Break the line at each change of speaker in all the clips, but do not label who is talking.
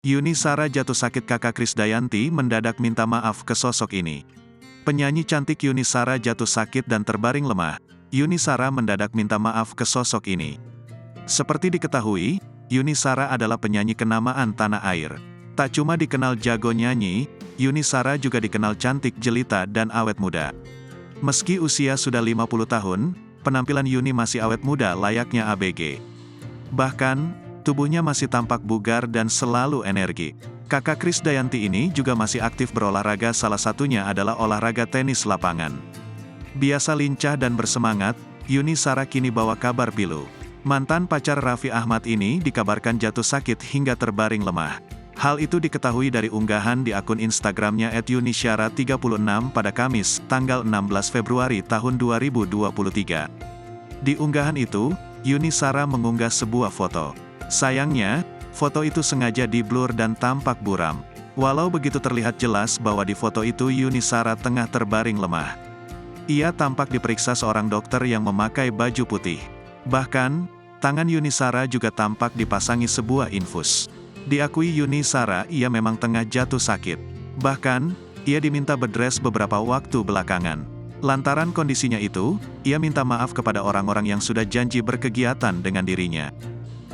Yuni Shara jatuh sakit. Kakak Krisdayanti mendadak minta maaf ke sosok ini. Penyanyi cantik Yuni Shara jatuh sakit dan terbaring lemah. Yuni Shara mendadak minta maaf ke sosok ini. Seperti diketahui, Yuni Shara adalah penyanyi kenamaan tanah air. Tak cuma dikenal jago nyanyi, Yuni Shara juga dikenal cantik, jelita, dan awet muda. Meski usia sudah 50 tahun, penampilan Yuni masih awet muda layaknya ABG. Bahkan, tubuhnya masih tampak bugar dan selalu energi. Kakak Krisdayanti ini juga masih aktif berolahraga, salah satunya adalah olahraga tenis lapangan. Biasa lincah dan bersemangat, Yuni Shara kini bawa kabar pilu. Mantan pacar Raffi Ahmad ini dikabarkan jatuh sakit hingga terbaring lemah. Hal itu diketahui dari unggahan di akun Instagramnya @yunisyara36 pada Kamis, tanggal 16 Februari tahun 2023. Di unggahan itu, Yuni Shara mengunggah sebuah foto. Sayangnya, foto itu sengaja di-blur dan tampak buram. Walau begitu terlihat jelas bahwa di foto itu Yuni Shara tengah terbaring lemah. Ia tampak diperiksa seorang dokter yang memakai baju putih. Bahkan, tangan Yuni Shara juga tampak dipasangi sebuah infus. Diakui Yuni Shara, ia memang tengah jatuh sakit. Bahkan, ia diminta bed-rest beberapa waktu belakangan. Lantaran kondisinya itu, ia minta maaf kepada orang-orang yang sudah janji berkegiatan dengan dirinya.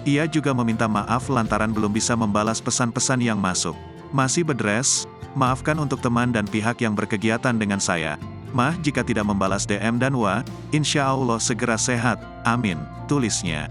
Ia juga meminta maaf lantaran belum bisa membalas pesan-pesan yang masuk. Masih bed-rest? Maafkan untuk teman dan pihak yang berkegiatan dengan saya. Mah jika tidak membalas DM dan insya Allah segera sehat, amin, tulisnya.